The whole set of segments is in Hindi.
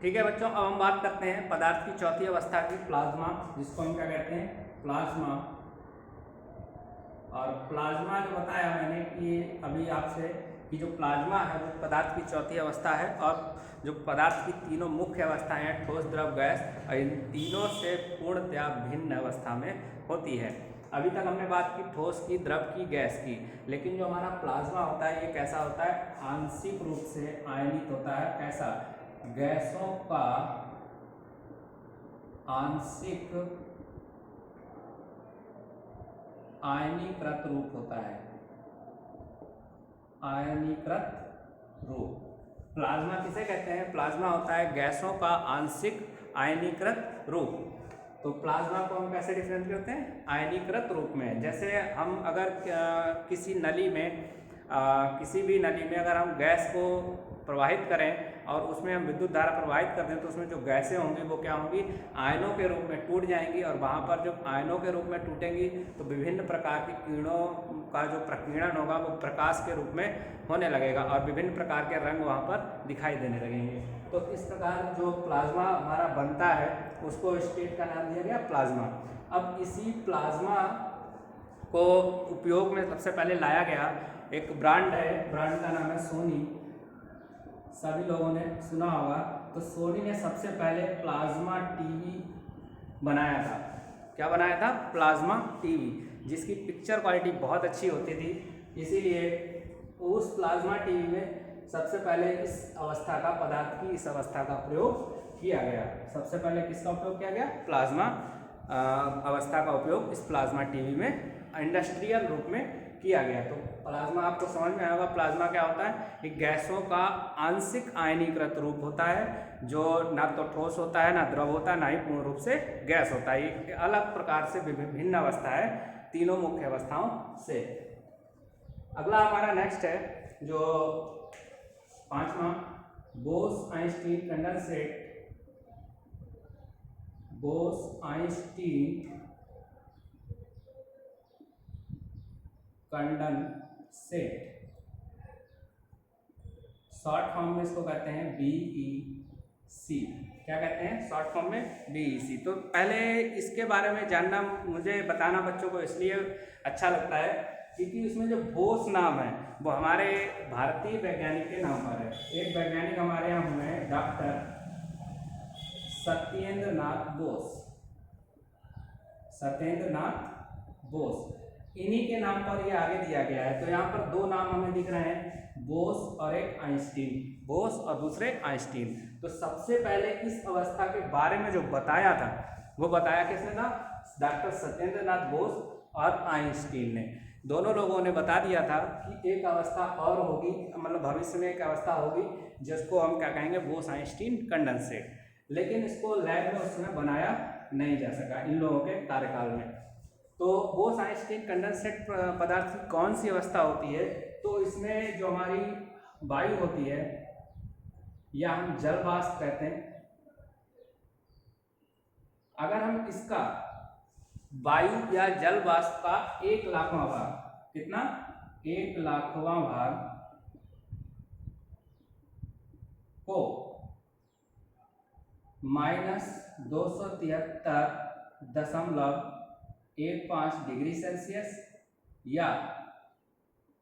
ठीक है बच्चों, अब हम बात करते हैं पदार्थ की चौथी अवस्था की, प्लाज्मा, जिसको हम क्या कहते हैं, प्लाज्मा। और प्लाज्मा जो बताया मैंने कि अभी आपसे कि जो प्लाज्मा है वो पदार्थ की चौथी अवस्था है, और जो पदार्थ की तीनों मुख्य अवस्थाएं हैं, ठोस, द्रव, गैस, और इन तीनों से पूर्णतया भिन्न अवस्था में होती है। अभी तक हमने बात की ठोस की, द्रव की, गैस की, लेकिन जो हमारा प्लाज्मा होता है ये कैसा होता है, आंशिक रूप से आयनित होता है। कैसा, गैसों का आंशिक आयनीकृत रूप होता है, आयनीकृत रूप। प्लाज्मा किसे कहते हैं, प्लाज्मा होता है गैसों का आंशिक आयनीकृत रूप। तो प्लाज्मा को हम कैसे डिफरेंस करते हैं, आयनीकृत रूप में। जैसे हम अगर किसी नली में किसी भी नली में अगर हम गैस को प्रवाहित करें और उसमें हम विद्युत धारा प्रवाहित कर दें तो उसमें जो गैसें होंगी वो क्या होंगी, आयनों के रूप में टूट जाएंगी, और वहाँ पर जब आयनों के रूप में टूटेंगी तो विभिन्न प्रकार के किरणों का जो प्रकीर्णन होगा वो प्रकाश के रूप में होने लगेगा, और विभिन्न प्रकार के रंग वहाँ पर दिखाई देने लगेंगे। तो इस प्रकार जो प्लाज्मा हमारा बनता है उसको स्टेट का नाम दिया गया प्लाज्मा। अब इसी प्लाज्मा को उपयोग में सबसे पहले लाया गया, एक ब्रांड है, ब्रांड का नाम है सोनी, सभी लोगों ने सुना होगा। तो सोनी ने सबसे पहले प्लाज्मा टीवी बनाया था। क्या बनाया था, प्लाज्मा टीवी, जिसकी पिक्चर क्वालिटी बहुत अच्छी होती थी। इसीलिए उस प्लाज्मा टीवी में सबसे पहले इस अवस्था का, पदार्थ की इस अवस्था का प्रयोग किया गया। सबसे पहले किसका उपयोग किया गया, प्लाज्मा अवस्था का उपयोग इस प्लाज्मा टीवी में इंडस्ट्रियल रूप में किया गया। तो प्लाज्मा आपको समझ में आएगा, प्लाज्मा क्या होता है, कि गैसों का आंशिक आयनीकृत रूप होता है, जो ना तो ठोस होता है, ना द्रव होता है, ना ही पूर्ण रूप से गैस होता है। एक अलग प्रकार से भिन्न अवस्था है तीनों मुख्य अवस्थाओं से। अगला हमारा नेक्स्ट है जो पांचवा, Bose-Einstein condensate, Bose-Einstein condensate, short form में इसको कहते हैं BEC। क्या कहते हैं शॉर्ट फॉर्म में, BEC। तो पहले इसके बारे में जानना, मुझे बताना बच्चों को इसलिए अच्छा लगता है क्योंकि उसमें जो बोस नाम है वो हमारे भारतीय वैज्ञानिक के नाम पर है। एक वैज्ञानिक हमारे यहाँ हुए हैं डॉक्टर सत्येंद्र नाथ बोस, सत्येंद्र नाथ बोस, इन्हीं के नाम पर ये आगे दिया गया है। तो यहाँ पर दो नाम हमें दिख रहे हैं, बोस और एक आइंस्टीन, बोस और दूसरे आइंस्टीन। तो सबसे पहले इस अवस्था के बारे में जो बताया था वो बताया किसने था, डॉक्टर सत्येंद्र नाथ बोस और आइंस्टीन ने। दोनों लोगों ने बता दिया था कि एक अवस्था और होगी, मतलब भविष्य में एक अवस्था होगी जिसको हम क्या कहेंगे, बोस आइंस्टीन कंडेंसेट। लेकिन इसको लैब में उस समय बनाया नहीं जा सका इन लोगों के कार्यकाल में। तो बोस आइंस्टीन कंडेंसेट पदार्थ की कौन सी अवस्था होती है, तो इसमें जो हमारी वायु होती है या हम जल वाष्प कहते हैं, अगर हम इसका वायु या जल वाष्प का 1,00,000वां भाग, कितना, 1,00,000वां भाग को -273.15 डिग्री सेल्सियस या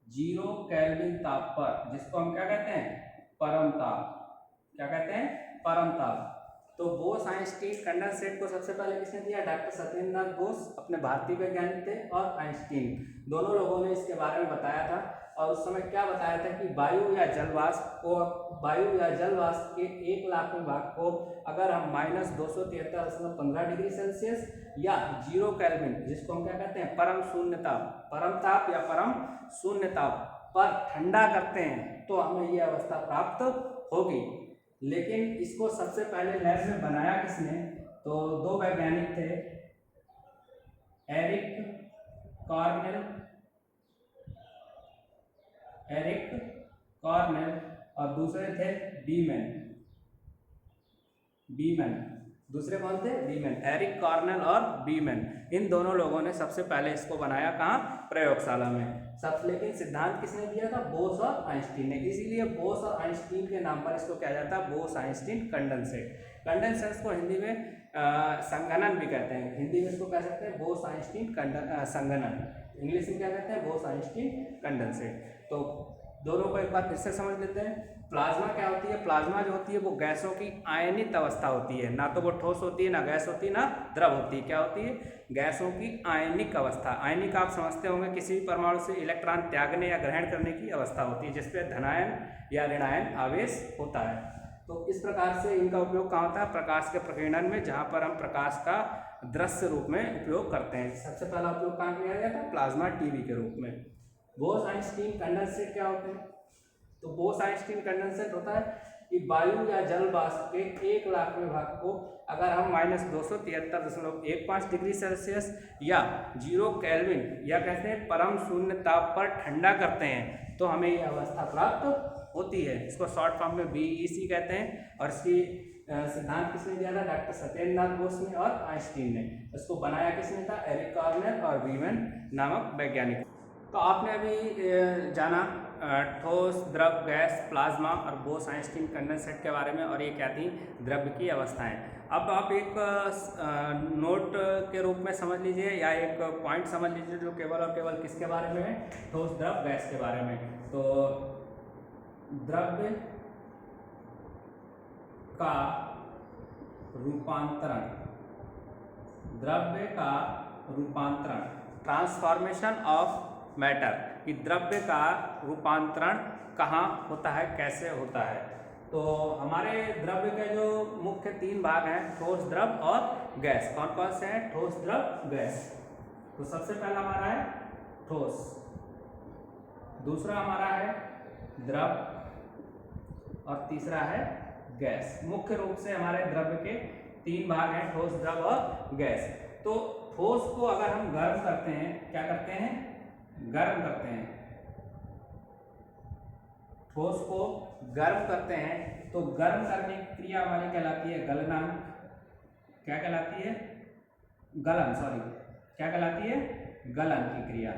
0 केल्विन ताप पर, जिसको हम क्या कहते हैं, परम ताप, क्या कहते हैं, परम ताप। तो बोस आइंस्टीन कंडेंसेट को सबसे पहले किसने दिया, डॉक्टर सत्येंद्र नाथ बोस, अपने भारतीय वैज्ञानिक थे, और आइंस्टीन, दोनों लोगों ने इसके बारे में बताया था। और उस समय क्या बताया था कि वायु या जल वाष्प को, वायु या जल वाष्प के 1,00,000वें भाग को अगर हम -273.15 डिग्री सेल्सियस या 0 केल्विन, जिसको हम क्या कहते हैं, परम शून्य ताप, परम ताप या परम शून्य ताप पर ठंडा करते हैं तो हमें ये अवस्था प्राप्त होगी। लेकिन इसको सबसे पहले लैब में बनाया किसने, तो दो वैज्ञानिक थे, एरिक कॉर्नेल और दूसरे थे बीमैन। दूसरे कौन थे? बीमैन, एरिक कॉर्नेल और बीमैन, इन दोनों लोगों ने सबसे पहले इसको बनाया कहाँ? प्रयोगशाला में। सब लेकिन सिद्धांत किसने दिया था? बोस और आइंस्टीन ने। इसीलिए बोस और आइंस्टीन के नाम पर इसको क्या जाता है? Bose Einstein condensate. कंडेंसेट्स को हिंदी में संघनन भी कहते हैं। हिंदी में इसको कह सकते हैं बोस आइंस्टीन संघनन, इंग्लिश में क्या कहते हैं? Bose Einstein condensate. तो दोनों को एक बार फिर से समझ लेते हैं। प्लाज्मा क्या होती है? प्लाज्मा जो होती है वो गैसों की आयनित अवस्था होती है, ना तो वो ठोस होती है, ना गैस होती है, ना द्रव होती है। क्या होती है? गैसों की आयनिक अवस्था। आयनिक आप समझते होंगे किसी भी परमाणु से इलेक्ट्रॉन त्यागने या ग्रहण करने की अवस्था होती है, जिसपे धनायन या ऋणायन आवेश होता है। तो इस प्रकार से इनका उपयोग कहाँ होता है? प्रकाश के प्रकीर्णन में, जहाँ पर हम प्रकाश का दृश्य रूप में उपयोग करते हैं। सबसे पहला उपयोग कहाँ किया गया था? प्लाज्मा टीवी के रूप में। बोस आइंस्टीन कंडेंसेट क्या होते हैं? तो बोस आइंस्टीन कंडेंसेट होता है कि वायु या जल वाष्प के 1,00,000वें भाग को अगर हम -273.15 डिग्री सेल्सियस या 0 केल्विन या कहते हैं परम शून्य ताप पर ठंडा करते हैं तो हमें यह अवस्था प्राप्त होती है। इसको शॉर्ट फॉर्म में BEC कहते हैं। और इसकी सिद्धांत किसने दिया था? डॉक्टर सत्येंद्रनाथ बोस ने और आइंस्टीन ने। इसको बनाया किसने था? एरिक कॉर्नेल और बीमैन नामक वैज्ञानिक। तो आपने अभी जाना ठोस, द्रव, गैस, प्लाज्मा और बोस आइंस्टीन कंडेंसेट के बारे में, और ये क्या थी? द्रव्य की अवस्थाएं। अब आप एक नोट के रूप में समझ लीजिए या एक पॉइंट समझ लीजिए जो केवल और केवल किसके बारे में है? ठोस, द्रव, गैस के बारे में। तो द्रव्य का रूपांतरण, द्रव्य का रूपांतरण, ट्रांसफॉर्मेशन ऑफ मैटर, कि द्रव्य का रूपांतरण कहाँ होता है, कैसे होता है। तो हमारे द्रव्य के जो मुख्य 3 भाग हैं, ठोस, द्रव और गैस। कौन कौन से हैं? ठोस, द्रव, गैस। तो सबसे पहला हमारा है ठोस, दूसरा हमारा है द्रव और तीसरा है गैस। मुख्य रूप से हमारे द्रव्य के 3 भाग हैं, ठोस, द्रव और गैस। तो ठोस को अगर हम गर्म करते हैं, क्या करते हैं? गर्म करते हैं। ठोस को गर्म करते हैं तो गर्म करने की क्रिया हमारी कहलाती है गलनांक। क्या कहलाती है? गलन, सॉरी, क्या कहलाती है? गलन की क्रिया।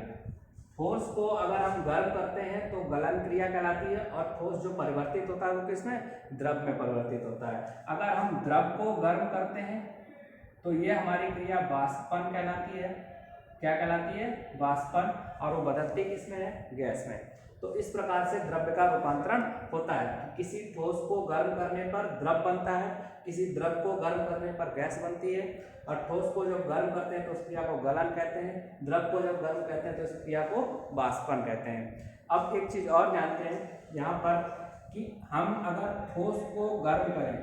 ठोस को अगर हम गर्म करते हैं तो गलन क्रिया कहलाती है, और ठोस जो परिवर्तित होता है वो किसमें? द्रव में परिवर्तित होता है। अगर हम द्रव को गर्म करते हैं तो ये हमारी क्रिया वाष्पन कहलाती है। क्या कहलाती है? वाष्पन। और वो बदलती किसमें है? गैस में। तो इस प्रकार से द्रव्य का रूपांतरण होता है। किसी ठोस को गर्म करने पर द्रव बनता है, किसी द्रव को गर्म करने पर गैस बनती है। और ठोस को जब गर्म करते हैं तो उस क्रिया को गलन कहते हैं, द्रव को जब गर्म करते हैं तो उस क्रिया को वाष्पन कहते हैं। अब एक चीज और जानते हैं यहाँ पर कि हम अगर ठोस को गर्म करें,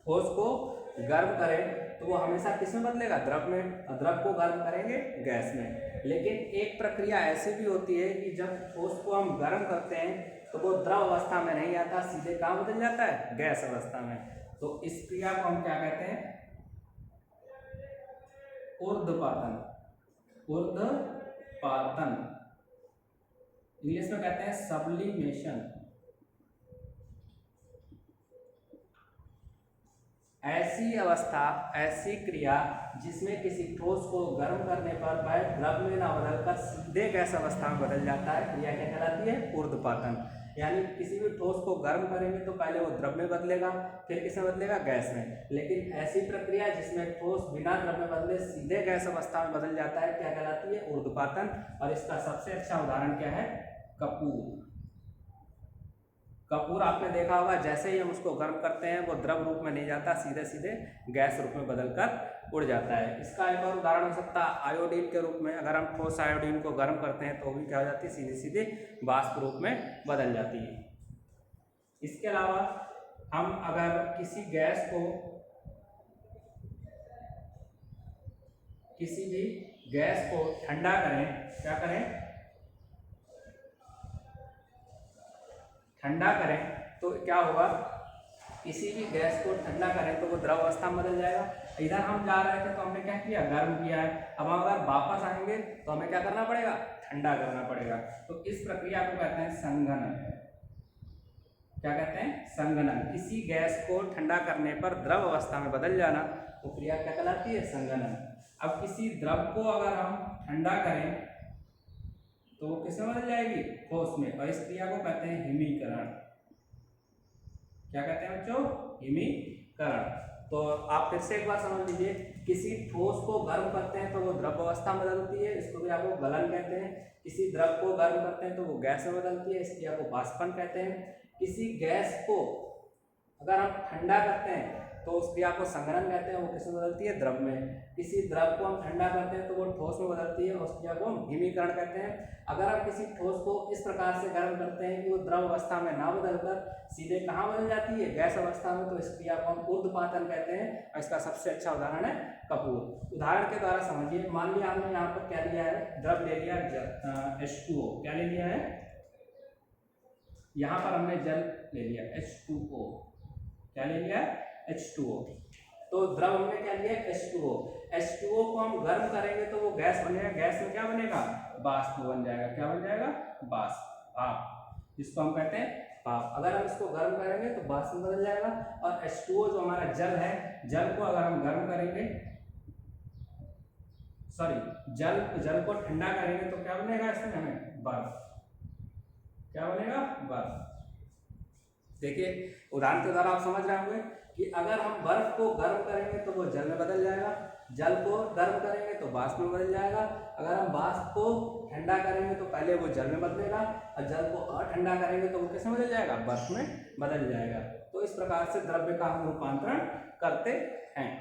ठोस को गर्म करें तो वो हमेशा किस में बदलेगा? द्रव में। द्रव को गर्म करेंगे गैस में। लेकिन एक प्रक्रिया ऐसी भी होती है कि जब ठोस को हम गर्म करते हैं तो वो द्रव अवस्था में नहीं आता, सीधे कहाँ बदल जाता है? गैस अवस्था में। तो इस क्रिया को हम क्या कहते हैं? ऊर्ध्वपातन। ऊर्ध्वपातन इंग्लिश में कहते हैं सब्लिमेशन। ऐसी अवस्था, ऐसी क्रिया जिसमें किसी ठोस को गर्म करने पर वह द्रव में न बदलकर सीधे गैस अवस्था में बदल जाता है, क्रिया क्या कहलाती है? ऊर्ध्वपातन। यानी किसी भी ठोस को गर्म करेंगे तो पहले वो द्रव में बदलेगा, फिर किसमें बदलेगा? गैस में। लेकिन ऐसी प्रक्रिया जिसमें ठोस बिना द्रव में बदले सीधे गैस अवस्था में बदल जाता है, क्या कहलाती है? ऊर्ध्वपातन। और इसका सबसे अच्छा उदाहरण क्या है? कपूर। कपूर आपने देखा होगा, जैसे ही हम उसको गर्म करते हैं वो द्रव रूप में नहीं जाता, सीधे सीधे गैस रूप में बदलकर उड़ जाता है। इसका एक और उदाहरण हो सकता है आयोडीन के रूप में। अगर हम ठोस आयोडीन को गर्म करते हैं तो वो भी क्या हो जाती है? सीधे सीधे वाष्प रूप में बदल जाती है। इसके अलावा हम अगर किसी गैस को, किसी भी गैस को ठंडा करें, क्या करें? ठंडा करें तो क्या होगा? किसी भी गैस को ठंडा करें तो वो द्रव अवस्था में बदल जाएगा। इधर हम जा रहे थे तो हमने क्या किया? गर्म किया है। अब हम अगर वापस आएंगे तो हमें क्या करना पड़ेगा? ठंडा करना पड़ेगा। तो इस प्रक्रिया को कहते हैं संघनन। क्या कहते हैं, संघनन। किसी गैस को ठंडा करने पर द्रव अवस्था में बदल जाना वो क्रिया क्या कहलाती है, संघनन। अब किसी द्रव को अगर हम ठंडा करें तो वो किसमें बदल जाएगी, ठोस में, और इस क्रिया को कहते हैं हिमीकरण। क्या कहते हैं बच्चों, हिमीकरण। तो आप फिर से एक बार समझ लीजिए, किसी ठोस को गर्म करते हैं तो वो द्रव अवस्था में बदलती है, इसको भी आपको गलन कहते हैं। किसी द्रव को गर्म करते हैं तो वो गैस में बदलती है, इस क्रिया को वाष्पन कहते हैं। किसी गैस को अगर हम ठंडा करते हैं तो उस क्रिया को संघनन कहते हैं, वो किसमें बदलती है, द्रव में। किसी द्रव को हम ठंडा करते हैं तो वो ठोस में बदलती है, उस क्रिया को हम हिमीकरण कहते हैं। अगर हम किसी ठोस को इस प्रकार से गर्म करते हैं कि वो द्रव अवस्था में ना बदलकर सीधे कहाँ बदल जाती है, गैस अवस्था में, तो इस क्रिया को हम ऊर्ध्वपातन कहते हैं। और इसका सबसे अच्छा उदाहरण है कपूर। उदाहरण के द्वारा समझिए, मान लिया हमने यहाँ पर क्या लिया है, द्रव ले लिया H2O। क्या ले लिया है, यहाँ पर हमने जल ले लिया H2O। क्या ले लिया है, H2O। तो द्रव हमने क्या लिया है, H2O। H2O को हम गर्म करेंगे तो वो गैस बनेगा, गैस में क्या बनेगा, वाष्प बन जाएगा। क्या बन जाएगा, वाष्प, भाप, जिसको हम कहते हैं भाप। अगर हम इसको गर्म करेंगे तो वाष्प में बदल जाएगा। और H2O जो हमारा जल है, जल को अगर हम गर्म करेंगे, सॉरी जल को ठंडा करेंगे तो क्या बनेगा, इसमें हमें बर्फ। क्या बनेगा, बर्फ। देखिए उदाहरण के द्वारा आप समझ रहे होंगे कि अगर हम बर्फ को गर्म करेंगे तो वो जल में बदल जाएगा, जल को गर्म करेंगे तो वाष्प में बदल जाएगा। अगर हम वाष्प को ठंडा करेंगे तो पहले वो जल में बदलेगा, और जल को और ठंडा करेंगे तो वो किस में बदल जाएगा, बर्फ में बदल जाएगा। तो इस प्रकार से द्रव्य का हम रूपांतरण करते हैं।